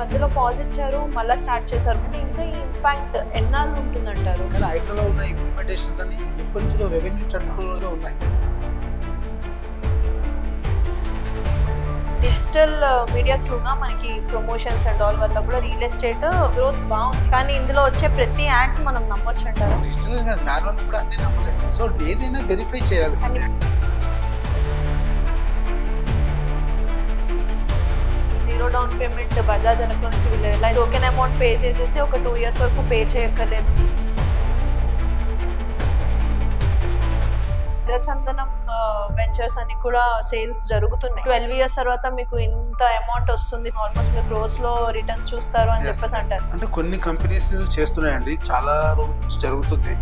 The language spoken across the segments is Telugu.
మధ్యలో పాజ్ ఇచ్చారు, మళ్ళీ స్టార్ట్ చేశారు. అంటే ఇంకా ఈ ఇంపాక్ట్ ఎన్నాళ్ళు ఉంటుందంటారు? కానీ హైడ్రాలో ఉన్న ఇంప్లిమెంటేషన్స్ అన్ని ఎప్పటి నుంచో రెవెన్యూ చట్టాలలో ఉన్నాయి. డిజిటల్ మీడియా త్రూగా మనకి ప్రమోషన్స్ అండ్ ఆల్ వల్ల కూడా రియల్ ఎస్టేట్ గ్రోత్ బాగుంది. కానీ ఇందులో వచ్చే ప్రతి యాడ్స్ మనం నమ్మొచ్చు అంటారు. డిజిటల్ కాదు, మాన్యువల్ కూడా అన్ని నమ్మలేదు. సో ఏదైనా వెరిఫై చేయాల్సిందే. Zero down payment Bajaj electronics వీళ్ళు టోకెన్ అమౌంట్ పే చేసేసి ఒక 2 years వరకు పే చేయక్కర్లేదు. చందనం వెంచర్స్ అని కూడా సేల్స్ జరుగుతున్నాయి. 12 years తర్వాత మీకు ఇంత అమౌంట్ వస్తుంది, ఆల్మోస్ట్ మీరు క్రోర్స్ లో రిటర్న్స్ చూస్తారు అని చెప్పేసి అంటారు. అంటే కొన్ని కంపెనీస్ చేస్తున్నాయండి, చాలా రోజు నుంచి జరుగుతుంది.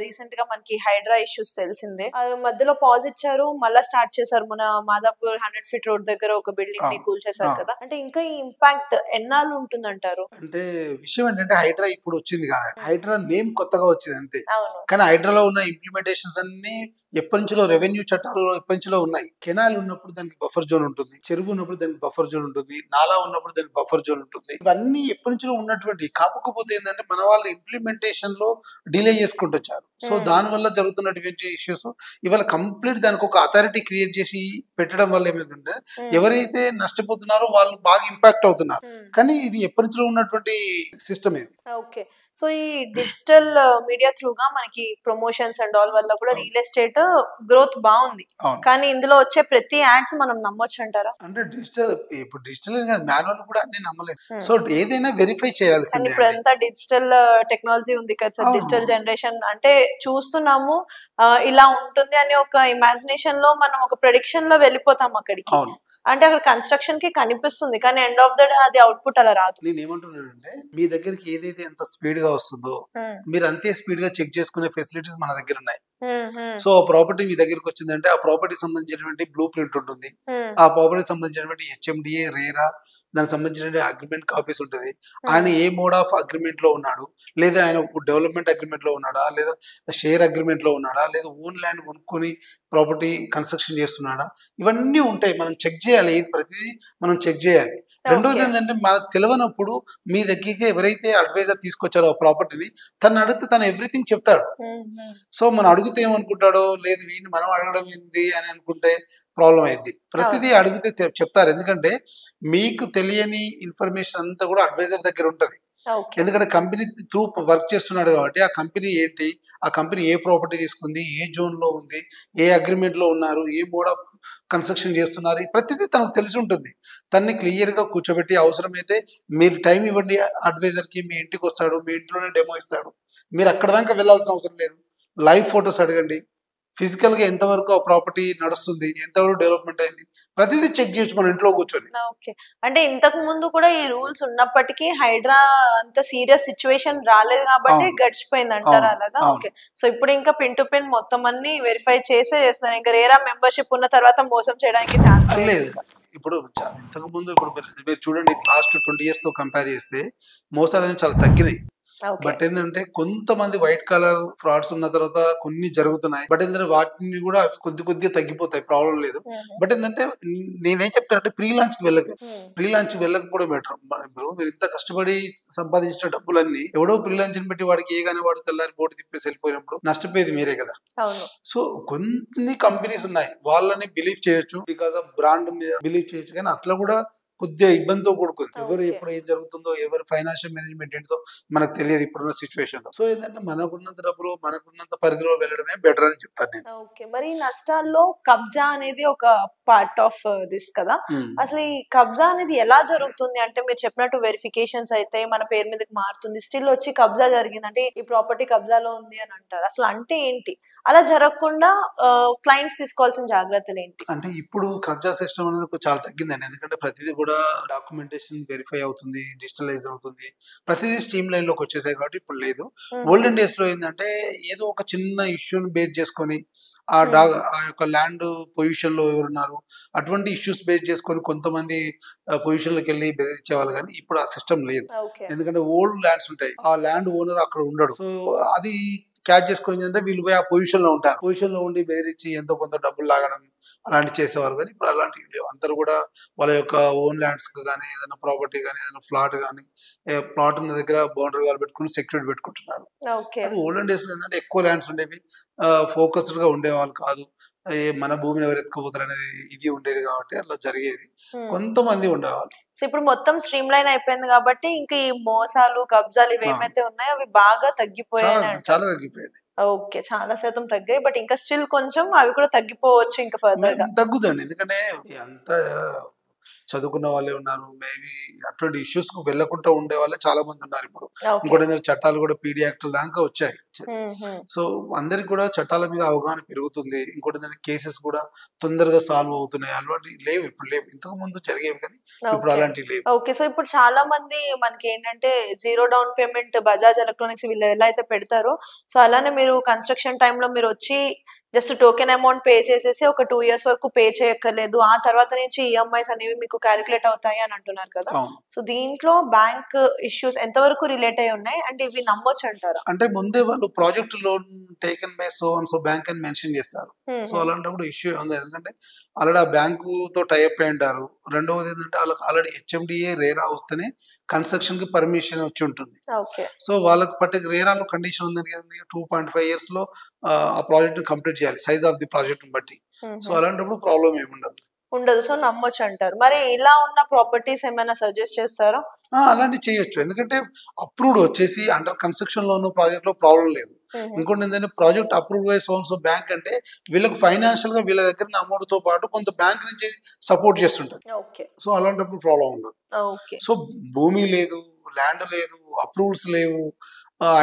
రీసెంట్ గా మనకి హైడ్రా ఇష్యూస్ తెలిసిందే. మధ్యలో పాజ్ ఇచ్చారు, మళ్ళీ స్టార్ట్ చేశారు. మన మాదాపూర్ 100 feet రోడ్ దగ్గర ఒక బిల్డింగ్ ని కూల్చేశారు కదా. అంటే ఇంకా ఈ ఇంపాక్ట్ ఎన్నాళ్ళు ఉంటుందంటారు? అంటే విషయం ఏంటంటే హైడ్రా ఇప్పుడు వచ్చింది కాదు, హైడ్రా నేమ్ కొత్తగా వచ్చింది అంతే. అవును. కానీ హైడ్రాలో ఉన్న ఇంప్లిమెంటేషన్స్ అన్ని ఎప్పటి నుంచో రెవెన్యూ చట్టాలలో ఎప్పటి నుంచో ఉన్నాయి. కెనాల్ ఉన్నప్పుడు దానికి బఫర్ జోన్ ఉంటుంది, చెరువు ఉన్నప్పుడు దానికి బఫర్ జోన్ ఉంటుంది, నాలా ఉన్నప్పుడు దానికి బఫర్ జోన్ ఉంటుంది. ఇవన్నీ ఎప్పటి నుంచో ఉన్నటువంటి. కాకపోతే ఏంటంటే మన వాళ్ళు ఇంప్లిమెంటేషన్ లో డిలే చేసుకుంటూ వచ్చారు. సో దాని వల్ల జరుగుతున్నటువంటి ఇష్యూస్ ఇవాళ కంప్లీట్ దానికి ఒక అథారిటీ క్రియేట్ చేసి పెట్టడం వల్ల ఏమైందంటే ఎవరైతే నష్టపోతున్నారో వాళ్ళు బాగా ఇంపాక్ట్ అవుతున్నారు. కానీ ఇది ఎప్పటి నుంచో ఉన్నటువంటి సిస్టమ్ ఇది. ఓకే. సో ఈ డిజిటల్ మీడియా త్రూగా మనకి ప్రమోషన్స్ అండ్ ఆల్ వల్ల కూడా రియల్ ఎస్టేట్ గ్రోత్ బాగుంది. కానీ ఇందులో వచ్చే ప్రతి యాడ్స్ మనం నమ్మొచ్చు అంటారా? అంటే ఇప్పుడు డిజిటల్ కాదు, మాన్యువల్ కూడా అన్ని నమ్మలేదు. సో ఏదైనా వెరిఫై చేయాల్సిందే. ఇప్పుడు అంతా డిజిటల్ టెక్నాలజీ ఉంది కదా సార్, డిజిటల్ జనరేషన్. అంటే చూస్తున్నాము ఇలా ఉంటుంది అని ఒక ఇమాజినేషన్ లో మనం ఒక ప్రెడిక్షన్ లో వెళ్ళిపోతాం అక్కడికి. అంటే అక్కడ కన్స్ట్రక్షన్ కి కనిపిస్తుంది, కానీ ఎండ్ ఆఫ్ ద డే అది అవుట్పుట్ అలా రాదు. నేను ఏమంటున్నానంటే మీ దగ్గరికి ఏదైతే ఎంత స్పీడ్ గా వస్తుందో మీరు అంతే స్పీడ్ గా చెక్ చేసుకునే ఫెసిలిటీస్ మన దగ్గర ఉన్నాయి. సో ఆ ప్రాపర్టీ మీ దగ్గరికి వచ్చిందంటే ఆ ప్రాపర్టీ సంబంధించినటువంటి బ్లూ ప్రింట్ ఉంటుంది, ఆ ప్రాపర్టీ సంబంధించినటువంటి HMDA రేరా దానికి సంబంధించిన అగ్రిమెంట్ కాపీస్ ఉంటుంది. ఆయన ఏ మోడ్ ఆఫ్ అగ్రిమెంట్ లో ఉన్నాడు, లేదా ఆయన డెవలప్మెంట్ అగ్రిమెంట్ లో ఉన్నాడా, లేదా షేర్ అగ్రిమెంట్ లో ఉన్నాడా, లేదా ఓన్ ల్యాండ్ కొనుక్కొని ప్రాపర్టీ కన్స్ట్రక్షన్ చేస్తున్నాడా, ఇవన్నీ ఉంటాయి. మనం చెక్ చేయాలి, ఇది ప్రతిదీ మనం చెక్ చేయాలి. రెండోది ఏంటంటే మనకు తెలియనప్పుడు మీ దగ్గరికి ఎవరైతే అడ్వైజర్ తీసుకొచ్చారో ఆ ప్రాపర్టీని తను అడిగితే తను ఎవ్రీథింగ్ చెప్తాడు. సో మనం అడిగితే ఏమనుకుంటాడో, లేదు వీడిని మనం అడగడం ఏంటి అని అనుకుంటే ప్రాబ్లం అయింది. ప్రతిదీ అడిగితే చెప్తారు, ఎందుకంటే మీకు తెలియని ఇన్ఫర్మేషన్ అంతా కూడా అడ్వైజర్ దగ్గర ఉంటది. ఎందుకంటే కంపెనీ త్రూ వర్క్ చేస్తున్నాడు కాబట్టి ఆ కంపెనీ ఏంటి, ఆ కంపెనీ ఏ ప్రాపర్టీ తీసుకుంది, ఏ జోన్ లో ఉంది, ఏ అగ్రిమెంట్ లో ఉన్నారు, ఏ మోడ్ ఆఫ్ కన్స్ట్రక్షన్ చేస్తున్నారు, ప్రతిదీ తనకు తెలిసి ఉంటుంది. తన్ని క్లియర్ గా కూర్చోబెట్టి అవసరమైతే మీరు టైం ఇవ్వండి అడ్వైజర్ కి, మీ ఇంటికి వస్తాడు, మీ ఇంట్లోనే డెమో ఇస్తాడు. మీరు అక్కడ దాకా వెళ్ళాల్సిన అవసరం లేదు. లైవ్ ఫొటోస్ అడగండి, ఫిజికల్ గా ఎంతవరకు ఆ ప్రాపర్టీ నడుస్తుంది, ఎంతవరకు డెవలప్మెంట్ అయింది, ప్రతిదీ చెక్ చేయొచ్చు మన ఇంట్లో కూర్చొని. ఓకే. అంటే ఇంతకు ముందు కూడా ఈ రూల్స్ ఉన్నప్పటికీ హైడ్రా అంత సీరియస్ సిచ్యువేషన్ రాలేదు కాబట్టి గడిచిపోయింది అంటారా అలాగా? ఓకే. సో ఇప్పుడు ఇంకా పిన్ టు పిన్ మొత్తం అన్ని వెరిఫై చేస్తున్నారు. ఇంకా రేరా మెంబర్షిప్ ఉన్న తర్వాత మోసం చేయడానికి ఛాన్స్ లేదు. ఇప్పుడు ఇంతకు ముందు మీరు చూడండి, లాస్ట్ 20 years తో కంపేర్ చేస్తే మోసాలు అనేవి చాలా తగ్గినాయి. బట్ ఏంటంటే కొంతమంది వైట్ కలర్ ఫ్రాడ్స్ ఉన్న తర్వాత కొన్ని జరుగుతున్నాయి. బట్ ఏంటంటే వాటిని కూడా అవి కొద్దిగా తగ్గిపోతాయి, ప్రాబ్లం లేదు. బట్ ఏంటంటే నేనేం చెప్తానంటే ప్రీ లాంచ్ వెళ్ళకపోవడం బెటర్. ఇప్పుడు మీరు ఇంత కష్టపడి సంపాదించిన డబ్బులన్నీ ఎవడో ప్రీ లాంచ్ పెట్టి వాడికి ఏగానే వాడు తెల్లారి బోర్డు తిప్పేసి వెళ్ళిపోయినప్పుడు నష్టపోయేది మీరే కదా. సో కొన్ని కంపెనీస్ ఉన్నాయి, వాళ్ళని బిలీవ్ చేయొచ్చు, బికాస్ ఆఫ్ బ్రాండ్ మీద బిలీవ్ చేయొచ్చు. కానీ అట్లా కూడా కొద్దిగా ఇబ్బందితో కూడుకుంది. ఎవరు ఎప్పుడు ఏం జరుగుతుందో, ఎవరు ఫైనాన్షియల్ మేనేజ్మెంట్ ఏంటో మనకు తెలియదు ఇప్పుడున్న సిచ్యువేషన్ లో. సో ఏంటంటే మనకున్నంత డబ్బులు మనకున్నంత పరిధిలో వెళ్ళడమే బెటర్ అని చెప్తాను నేను. ఓకే. మరి నష్టాల్లో కబ్జా అనేది ఒక పార్ట్ ఆఫ్ దిస్ కదా. అసలు ఈ కబ్జా అనేది ఎలా జరుగుతుంది అంటే మీరు చెప్పినట్టు వెరిఫికేషన్స్ అయితే మన పేరు మీదకి మారుతుంది, స్టిల్ వచ్చి కబ్జా జరిగిందంటే ఈ ప్రాపర్టీ కబ్జాలో ఉంది అని అంటారు. అసలు అంటే ఏంటి? అలా జరగకుండా క్లయింట్స్ తీసుకోవాల్సిన జాగ్రత్తలు ఏంటి? అంటే ఇప్పుడు కబ్జా సిస్టమ్ అనేది చాలా తగ్గిందండి. ఎందుకంటే ప్రతిదీ కూడా కూడా డాక్యుమెంటేషన్ వెరిఫై అవుతుంది, డిజిటలైజ్ అవుతుంది, ప్రతిదీ స్ట్రీమ్ లైన్ లోకి వచ్చేసాయి కాబట్టి ఇప్పుడు లేదు. ఓల్డెన్ డేస్ లో ఏంటంటే ఏదో ఒక చిన్న ఇష్యూని బేస్ చేసుకొని ఆ యొక్క ల్యాండ్ పొజిషన్ లో ఎవరున్నారు అటువంటి ఇష్యూస్ బేస్ చేసుకొని కొంతమంది పొజిషన్లోకి వెళ్ళి బెదిరించేవాళ్ళు, కానీ ఇప్పుడు ఆ సిస్టమ్ లేదు. ఎందుకంటే ఓల్డ్ ల్యాండ్స్ ఉంటాయి, ఆ ల్యాండ్ ఓనర్ అక్కడ ఉండడు. సో అది క్యాచ్ చేసుకొని అంటే వీళ్ళు పోయి ఆ పొజిషన్ లో ఉంటారు, పొజిషన్ లో ఉండి బెదిరించి ఎంతో కొంత డబ్బులు లాగడం అలాంటి చేసేవారు. కానీ ఇప్పుడు అలాంటివి లేవు. అందరూ కూడా వాళ్ళ యొక్క ఓన్ ల్యాండ్స్ కానీ ఏదైనా ప్రాపర్టీ కానీ ఏదైనా ఫ్లాట్ కానీ ప్లాట్ ఉన్న దగ్గర బౌండరీ వాళ్ళు పెట్టుకుని సెక్యూరిటీ పెట్టుకుంటున్నారు. అది ఓల్డెన్ డేస్ లో ఏంటంటే ఎక్కువ ల్యాండ్స్ ఉండేవి, ఫోకస్డ్ గా ఉండేవాళ్ళు కాదు, మన భూమిని ఎవరు ఎత్తుకుపోతారు అనేది ఇది ఉండేది కాబట్టి అట్లా జరిగేది. కొంతమంది ఉండేవాళ్ళు. సో ఇప్పుడు మొత్తం స్ట్రీమ్ లైన్ అయిపోయింది కాబట్టి ఇంకా ఈ మోసాలు కబ్జాలు ఇవేమైతే ఉన్నాయో అవి బాగా తగ్గిపోయాయి. చాలా తగ్గిపోయాయి. ఓకే, చాలా శాతం తగ్గాయి. బట్ ఇంకా స్టిల్ కొంచెం అవి కూడా తగ్గిపోవచ్చు ఇంకా ఫర్దర్ గా. తగ్గుతుంది, ఎందుకంటే అంత చదువుకున్న వాళ్ళే ఉన్నారు, మేబీ అటువంటి ఇష్యూస్ కు వెళ్లకుండా ఉండే వాళ్ళే చాలా మంది ఉన్నారు. ఇప్పుడు ఇంకోటి చట్టాలు కూడా పీడీ యాక్ట్ దాకా వచ్చాయి. సో అందరికి కూడా చట్టాల మీద అవగాహన పెరుగుతుంది. ఇంకోటి కేసెస్ కూడా తొందరగా సాల్వ్ అవుతున్నాయి. అలాంటి లేవు, ఇప్పుడు లేవు, ఇంతకు ముందు జరిగేవి కానీ ఇప్పుడు అలాంటివి లేవు. ఓకే, సో ఇప్పుడు చాలా మంది మనకి ఏంటంటే zero down payment Bajaj electronics వీళ్ళు ఎలా అయితే పెడతారో, సో అలానే మీరు కన్స్ట్రక్షన్ టైంలో మీరు వచ్చి జస్ట్ టోకెన్ అమౌంట్ పే చేసేసి ఒక 2 years వరకు పే చేయక్కర్లేదు, ఆ తర్వాత నుంచి ఈఎంఐస్ అనేవి మీకు క్యాలిక్యులేట్ అవుతాయి అని అంటున్నారు కదా. సో దీంట్లో బ్యాంక్ ఇష్యూస్ ఎంతవరకు రిలేట్ అయి ఉన్నాయి అంటే ఇవి నమ్మొచ్చు అంటారా? అంటే ముందే వాళ్ళు project loan taken by so and so bank అని మెన్షన్ చేస్తారు. సో అలాంటప్పుడు ఇష్యూ ఉంది, ఎందుకంటే ఆల్రెడీ ఆ బ్యాంకు తో టైఅప్ అయి ఉంటారు. రెండవది ఏంటంటే వాళ్ళకి ఆల్రెడీ హెచ్ఎండిఏ రేరా వస్తేనే కన్స్ట్రక్షన్ కి పర్మిషన్ వచ్చి ఉంటుంది. సో వాళ్ళకి పట్టే రేరాలో కండిషన్ ఉంది 2.5 years లో ఆ ప్రాజెక్ట్ కంప్లీట్ చేయాలి, సైజ్ ఆఫ్ ది ప్రాజెక్ట్ బట్టి. సో అలాంటప్పుడు ప్రాబ్లం ఏమి ఉండదు. సో నమ్మొచ్చు అంటారు. మరి ఇలా ఉన్న ప్రాపర్టీస్ ఏమైనా సజెస్ట్ చేస్తారా? అలాంటివి చేయొచ్చు, ఎందుకంటే అప్రూవ్డ్ వచ్చేసి అండర్ కన్స్ట్రక్షన్ లో ఉన్న ప్రాజెక్ట్ లో ప్రాబ్లం లేదు. ఇంకోటి ఏంటంటే project approve by so bank అంటే వీళ్ళకి ఫైనాన్షియల్ గా వీళ్ళ దగ్గర అమౌంట్ తో పాటు కొంత బ్యాంక్ నుంచి సపోర్ట్ చేస్తుంటారు. సో అలాంటప్పుడు ప్రాబ్లం ఉండదు. సో భూమి లేదు, ల్యాండ్ లేదు, అప్రూవల్స్ లేవు,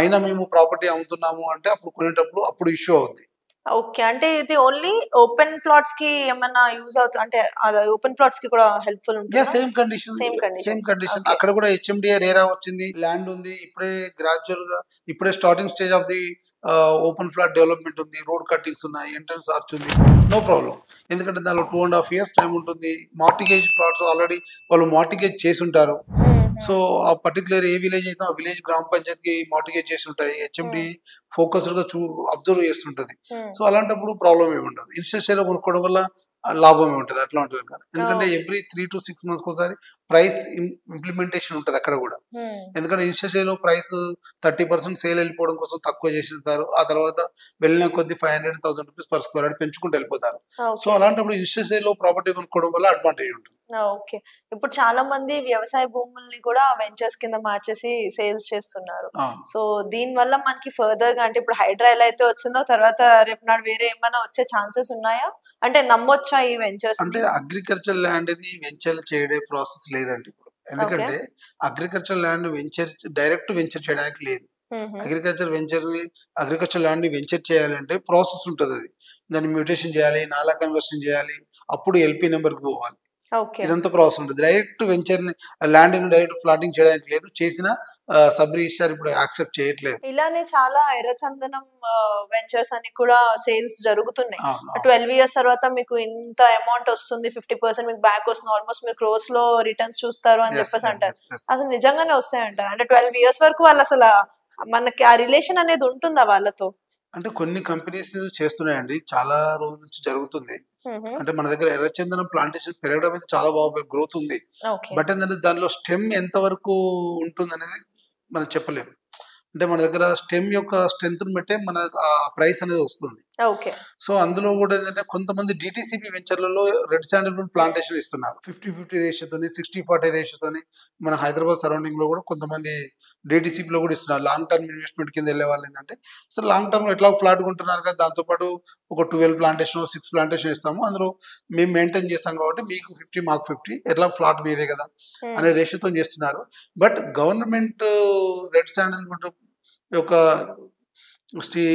అయినా మేము ప్రాపర్టీ అమ్ముతున్నాము అంటే అప్పుడు కొనేటప్పుడు అప్పుడు ఇష్యూ అవుతుంది. ఓకే, అంటే ఇది ఓన్లీ ఓపెన్ ప్లాట్స్ కి ఏమన్నా యూజ్ అవుతుంది అంటే ఓపెన్ ప్లాట్స్ కి కూడా హెల్ప్ఫుల్ ఉంటుంది. సేమ్ కండిషన్ అక్కడ కూడా హెచ్ఎండిఏ రేరా వచ్చింది, ల్యాండ్ ఉంది, ఇప్పుడే గ్రాడ్యువల్ గా ఇప్పుడే starting stage of the open flat development ఉంది, రోడ్ కట్టింగ్స్ ఉన్నాయి, ఎంట్రన్స్ ఆర్చ్ ఉంది, నో ప్రాబ్లం. ఎందుకంటే దానిలో 2.5 years టైం ఉంటుంది. మార్టిగేజ్ ప్లాట్స్ ఆల్రెడీ వాళ్ళు మార్టిగేజ్ చేసి ఉంటారు. సో ఆ పర్టికులర్ ఏ విలేజ్ అయితే ఆ విలేజ్ గ్రామ పంచాయతీకి మార్టిగేజ్ చేసి ఉంటాయి, హెచ్ఎండి ఫోకస్డ్ గా అబ్జర్వ్ చేస్తుంటది. సో అలాంటప్పుడు ప్రాబ్లం ఏమి ఉండదు. ఇన్స్టెన్షియల్ కొనుక్కోవడం వల్ల లాభమే ఉంటుంది అట్లా ఉంటుంది. ఎందుకంటే ఎవ్రీ 3 to 6 months ఒకసారి ప్రైస్ ఇంప్లిమెంటేషన్ ఉంటుంది అక్కడ కూడా. ఎందుకంటే ఇన్స్టెన్షియల్ లో ప్రైస్ 30% సేల్ వెళ్ళిపోవడం కోసం తక్కువ చేసిస్తారు, ఆ తర్వాత వెళ్ళిన కొద్ది 500,000 rupees per square yard పెంచుకుంటూ వెళ్ళిపోతారు. సో అలాంటప్పుడు ఇన్స్టెన్షియల్ లో ప్రాపర్టీ కొనుక్కోవడం వల్ల అడ్వాంటేజ్ ఉంటుంది. ఓకే, ఇప్పుడు చాలా మంది వ్యవసాయ భూముల్ని కూడా వెంచర్స్ కింద మార్చేసి సేల్స్ చేస్తున్నారు. సో దీని వల్ల మనకి ఫర్దర్ గా అంటే ఇప్పుడు హైడ్రా ఎలా అయితే వచ్చిందో తర్వాత రేపు నాడు వేరే ఏమైనా వచ్చే ఛాన్సెస్ ఉన్నాయా అంటే నమ్మొచ్చా ఈ వెంచర్స్? అంటే అగ్రికల్చర్ ల్యాండ్ ని వెంచర్ చేయడే ప్రాసెస్ లేదండి ఇప్పుడు. ఎందుకంటే agriculture land venture direct venture చేయడానికి లేదు. అగ్రికల్చర్ ల్యాండ్ ని వెంచర్ చేయాలంటే ప్రాసెస్ ఉంటుంది. అది దాన్ని మ్యూటేషన్ చేయాలి, నాలా కన్వర్షన్ చేయాలి, అప్పుడు ఎల్పీ నెంబర్ కి పోవాలి, ఇదంతా ప్రాసెస్ ఉంటుంది. డైరెక్ట్ వెంచర్ ల్యాండ్ ని డైరెక్ట్ ఫ్లాటింగ్ చేయడానికి లేదు, చేసిన సబ్ రిజిస్ట్రార్ ఇప్పుడు యాక్సెప్ట్ చేయట్లేదు. ఇలానే చాలా ఎర్రచందనం వెంచర్స్ అని కూడా సేల్స్ జరుగుతున్నాయి. 12 years తర్వాత మీకు ఇంత అమౌంట్ వస్తుంది, 50% మీకు బ్యాక్ వస్తుంది, ఆల్మోస్ట్ మీరు క్రోర్స్ లో రిటర్న్స్ చూస్తారు అని చెప్పేసి అంటారు. అసలు నిజంగానే వస్తాయంటారు? అంటే 12 years వరకు వాళ్ళు అసలు మనకి ఆ రిలేషన్ అనేది ఉంటుందా వాళ్ళతో? అంటే కొన్ని కంపెనీస్ చేస్తున్నాయండి, చాలా రోజుల నుంచి జరుగుతుంది. అంటే మన దగ్గర ఎర్రచందనం ప్లాంటేషన్ పెరగడం అయితే చాలా బాగా గ్రోత్ ఉంది. బట్ ఏంటంటే దానిలో స్టెమ్ ఎంత వరకు ఉంటుంది అనేది మనం చెప్పలేము. అంటే మన దగ్గర స్టెమ్ యొక్క స్ట్రెంత్ బట్టే మన ప్రైస్ అనేది వస్తుంది. సో అందులో కూడా ఏంటంటే కొంతమంది డిటిసిపి వెంచర్లలో రెడ్ శాండల్వుడ్ ప్లాంటేషన్ ఇస్తున్నారు 50-50 రేషియోతోని, 60-40 రేషియోతోని. మన హైదరాబాద్ సరౌండింగ్ లో కూడా కొంతమంది డిటిసిపి లో కూడా ఇస్తున్నారు. లాంగ్ టర్మ్ ఇన్వెస్ట్మెంట్ కింద వెళ్ళే వాళ్ళు ఏంటంటే అసలు లాంగ్ టర్మ్ ఎట్లా ఫ్లాట్ కొంటున్నారు కదా, దాంతోపాటు ఒక 12 ప్లాంటేషన్ 6 ప్లాంటేషన్ ఇస్తాము, అందులో మేము మెయింటైన్ చేస్తాం కాబట్టి మీకు 50 మాకు 50 ఎట్లా ఫ్లాట్ మీదే కదా అనే రేషియోతో చేస్తున్నారు. బట్ గవర్నమెంట్ రెడ్ శాండల్వుడ్ యొక్క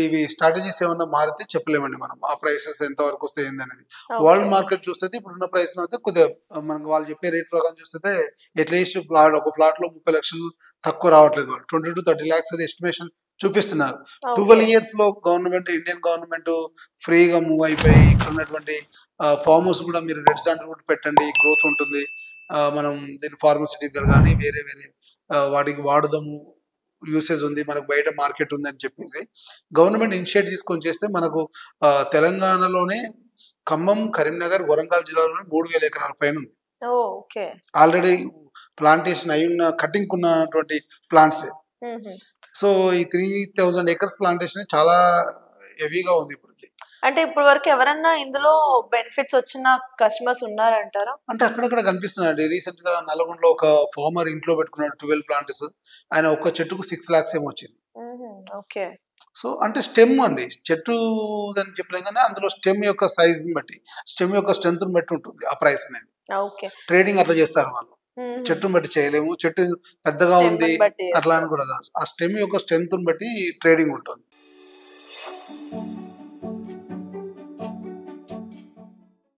ఇవి స్ట్రాటజీస్ ఏమన్నా మారితే చెప్పలేమండి మనం ఆ ప్రైసెస్ ఎంత వరకు వస్తాయి ఏందనేది. ఓకే. వరల్డ్ మార్కెట్ చూస్తే ఇప్పుడున్న ప్రైస్ అయితే కొద్దిగా మనకు వాళ్ళు చెప్పే రేట్ ప్రకారం చూస్తే అట్లీస్ట్ ఒక ఫ్లాట్ లో 30 లక్షలు తక్కువ రావట్లేదు. వాళ్ళు 20 to 30 lakhs అది ఎస్టిమేషన్ చూపిస్తున్నారు. ఓకే. 12 years లో ఇండియన్ గవర్నమెంట్ ఫ్రీగా మూవ్ అయిపోయి ఇక్కడ ఉన్నటువంటి ఫార్మ్ హౌస్ కూడా మీరు రెడ్ శాండ్ కూడా పెట్టండి, గ్రోత్ ఉంటుంది, మనం దీని ఫార్మసిటికల్ కానీ వేరే వేరే వాటికి వాడుదాము, యూసేజ్ ఉంది, మనకు బయట మార్కెట్ ఉంది అని చెప్పేసి గవర్నమెంట్ ఇనిషియేట్ తీసుకొని చేస్తే మనకు తెలంగాణలోనే ఖమ్మం, కరీంనగర్, వరంగల్ జిల్లాలోనే 3000 ఎకరాల పైన ఉంది. ఓకే. ఆల్రెడీ ప్లాంటేషన్ అయి ఉన్న కటింగ్ ఉన్నటువంటి ప్లాంట్స్. సో ఈ 3000 acres ప్లాంటేషన్ చాలా హెవీగా ఉంది ఇప్పటికి. అంటే ఇప్పటి వరకు ఎవరన్నా ఇందులో బెనిఫిట్స్ వచ్చిన కస్టమర్స్ ఉన్నారంటారా? అంటే అక్కడక్కడ కనిపిస్తున్నాయండి. రీసెంట్ గా నల్గొండలో ఒక ఫార్మర్ ఇంట్లో పెట్టుకున్నాడు 12 ప్లాంట్స్. ఆయన ఒక్క చెట్టుకు 6 lakhs ఏమో వచ్చింది. ఓకే. సో అంటే స్టెమ్ అండి, చెట్టు అని చెప్పలేం కానీ అందులో స్టెమ్ యొక్క సైజ్ బట్టి, స్టెమ్ యొక్క స్ట్రెంత్ బట్టి ఉంటుంది ఆ ప్రైస్ అనేది. ఓకే. ట్రేడింగ్ అట్లా చేస్తారు వాళ్ళు. చెట్టును బట్టి చేయలేము, చెట్టు పెద్దగా ఉంది అట్లా అని కూడా కాదు, ఆ స్టెమ్ యొక్క స్ట్రెంత్ బట్టి ట్రేడింగ్ ఉంటుంది.